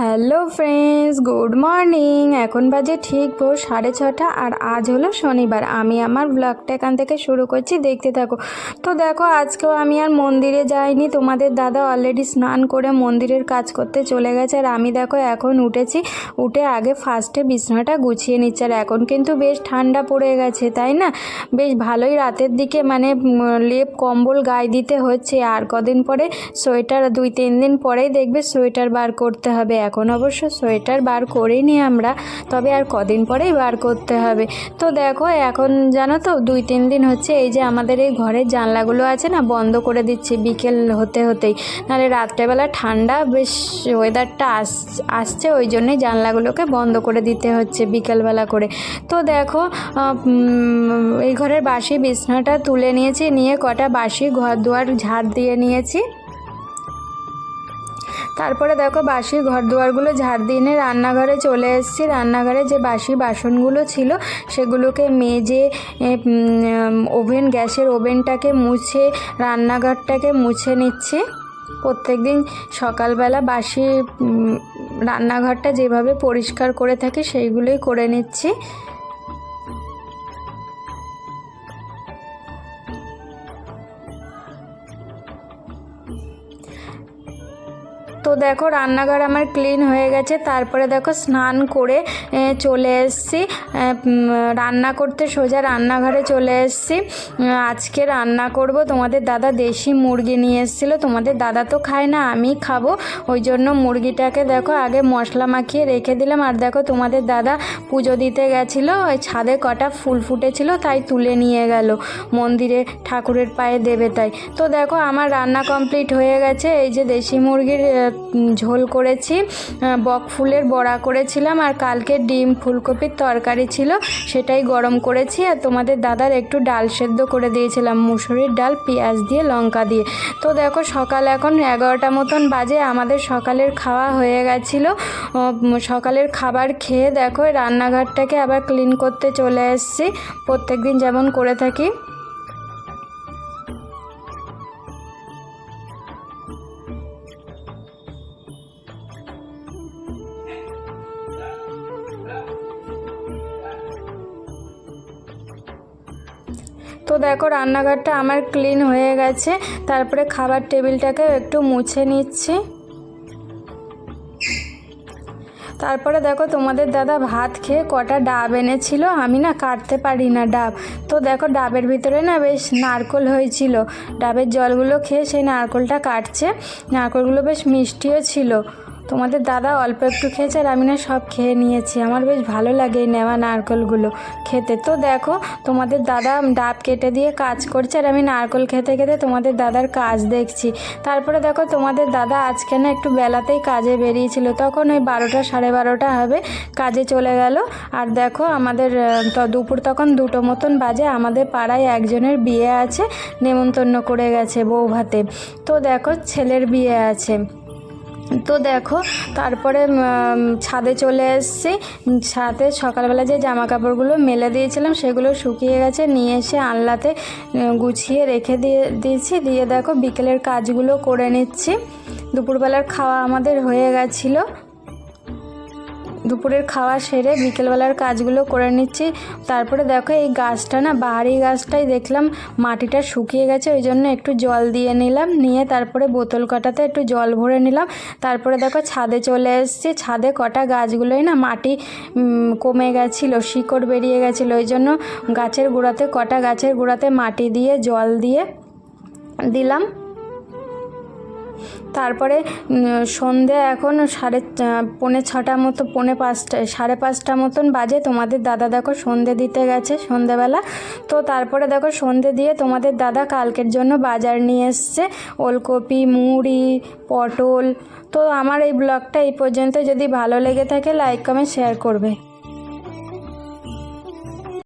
Hello friends, good morning. এখন বাজে ঠিক ভোর 6:30 আর আজ হলো শনিবার। আমি আমার ব্লগটা এখান থেকে শুরু করছি, দেখতে থাকো। তো দেখো, আজকেও আমি আর মন্দিরে যাইনি। তোমাদের দাদা অলরেডি স্নান করে মন্দিরের কাজ করতে চলে গেছে, আর আমি দেখো এখন উঠেছি। উঠে আগে ফার্স্টে বিছানাটা গুছিয়ে নিচ্ছে। আর এখন কিন্তু বেশ ঠান্ডা পড়ে গেছে, তাই না? বেশ ভালোই রাতের দিকে লেপ কম্বল গায়ে দিতে হচ্ছে। আর কদিন পরে সোয়েটার, 2-3 দিন পরেই দেখবে সোয়েটার বার করতে হবে। এখন অবশ্য সোয়েটার বার করিনি আমরা, তবে আর কদিন পরেই বার করতে হবে। তো দেখো, এখন জানো তো 2-3 দিন হচ্ছে এই যে আমাদের এই ঘরের জানলাগুলো আছে না, বন্ধ করে দিচ্ছি বিকেল হতেই। নাহলে রাত্রেবেলা ঠান্ডা বেশ ওয়েদারটা আসছে, ওই জন্যই জানলাগুলোকে বন্ধ করে দিতে হচ্ছে বিকেলবেলা করে। তো দেখো, এই ঘরের বাসি বিছনাটা তুলে নিয়েছি, নিয়ে কটা বাসি ঘর দুয়ার ঝাড় দিয়ে নিয়েছি। তারপরে দেখো, বাসি ঘর দুয়ারগুলো ঝাড় দিয়ে নিয়ে রান্নাঘরে চলে এসেছি। রান্নাঘরে যে বাসি বাসনগুলো ছিল সেগুলোকে মেজে, গ্যাসের ওভেনটাকে মুছে, রান্নাঘরটাকে মুছে নিচ্ছি। প্রত্যেক দিন সকালবেলা বাসি রান্নাঘরটা যেভাবে পরিষ্কার করে থাকি সেইগুলোই করে নিচ্ছি। তো দেখো, রান্নাঘর আমার ক্লিন হয়ে গেছে। তারপরে দেখো, স্নান করে চলে এসেছি রান্না করতে, সোজা রান্নাঘরে চলে এসেছি। আজকে রান্না করব। তোমাদের দাদা দেশি মুরগি নিয়ে এসেছিলো। তোমাদের দাদা তো খায় না, আমি খাবো, ওই জন্য মুরগিটাকে দেখো আগে মশলা মাখিয়ে রেখে দিলাম। আর দেখো, তোমাদের দাদা পুজো দিতে গেছিলো, ওই ছাদে কটা ফুল ফুটেছিল তাই তুলে নিয়ে গেল মন্দিরে ঠাকুরের পায়ে দেবে তাই। তো দেখো, আমার রান্না কমপ্লিট হয়ে গেছে। এই যে দেশি মুরগির ঝোল করেছি, বক ফুলের বড়া করেছিলাম, আর কালকে ডিম ফুলকপির তরকারি ছিল, সেটাই গরম করেছি। আর তোমাদের দাদার একটু ডাল সেদ্ধ করে দিয়েছিলাম, মুসুরির ডাল পেঁয়াজ দিয়ে লঙ্কা দিয়ে। তো দেখো, সকাল এখন 11টা মতন বাজে। আমাদের সকালের খাওয়া হয়ে গেছিলো। সকালের খাবার খেয়ে দেখো রান্নাঘরটাকে আবার ক্লিন করতে চলে এসেছি, প্রত্যেক দিন যেমন করে থাকি। তো দেখো, রান্নাঘরটা আমার ক্লিন হয়ে গেছে। তারপরে খাবার টেবিলটাকে একটু মুছে নিচ্ছি। তারপরে দেখো, তোমাদের দাদা ভাত খেয়ে কটা ডাব এনেছিল। আমি না কাটতে পারি না ডাব। তো দেখো, ডাবের ভিতরে না বেশ নারকোল হয়েছিল। ডাবের জলগুলো খেয়ে সেই নারকোলটা কাটছে। নারকোলগুলো বেশ মিষ্টিও ছিল। তোমাদের দাদা অল্প একটু খেয়েছে, আর আমি না সব খেয়ে নিয়েছি। আমার বেশ ভালো লাগে এই নেওয়া নারকোলগুলো খেতে। তো দেখো, তোমাদের দাদা ডাব কেটে দিয়ে কাজ করছে, আর আমি নারকোল খেতে খেতে তোমাদের দাদার কাজ দেখছি। তারপরে দেখো, তোমাদের দাদা আজকে না একটু বেলাতেই কাজে বেরিয়েছিল, তখন ওই 12টা 12:30 হবে, কাজে চলে গেল। আর দেখো, আমাদের দুপুর তখন 2টো মতন বাজে। আমাদের পাড়ায় একজনের বিয়ে আছে, নেমন্তন্ন করে গেছে বউ ভাতে। তো দেখো, ছেলের বিয়ে আছে। তো দেখো, তারপরে ছাদে চলে এসেছি। ছাদে সকালবেলা যে জামা কাপড়গুলো মেলে দিয়েছিলাম সেগুলো শুকিয়ে গেছে, নিয়ে এসে আনলাতে গুছিয়ে রেখে দিয়েছি। দিয়ে দেখো, বিকেলের কাজগুলো করে নিচ্ছি। দুপুরবেলার খাওয়া আমাদের হয়ে গেছিলো। দুপুরের খাওয়া সেরে বিকেলবেলার কাজগুলো করে নিচ্ছি। তারপরে দেখো, এই গাছটা না, বাহারি গাছটাই দেখলাম মাটিটা শুকিয়ে গেছে, ওই জন্য একটু জল দিয়ে নিলাম। নিয়ে তারপরে বোতল কটাতে একটু জল ভরে নিলাম। তারপরে দেখো, ছাদে চলে এসেছি। ছাদে কটা গাছগুলোই না মাটি কমে গেছিলো, শিকড় বেরিয়ে গেছিলো, ওই জন্য গাছের গোড়াতে মাটি দিয়ে জল দিয়ে দিলাম। তারপরে সন্ধে এখন 5:45 মতো, 5:30 মতন বাজে। তোমাদের দাদা দেখো সন্ধে দিতে গেছে সন্ধেবেলা। তো তারপরে দেখো, সন্ধে দিয়ে তোমাদের দাদা কালকের জন্য বাজার নিয়ে এসছে, ওলকপি, মুড়ি, পটল। তো আমার এই ব্লগটা এই পর্যন্ত। যদি ভালো লেগে থাকে লাইক কমেন্ট শেয়ার করবে।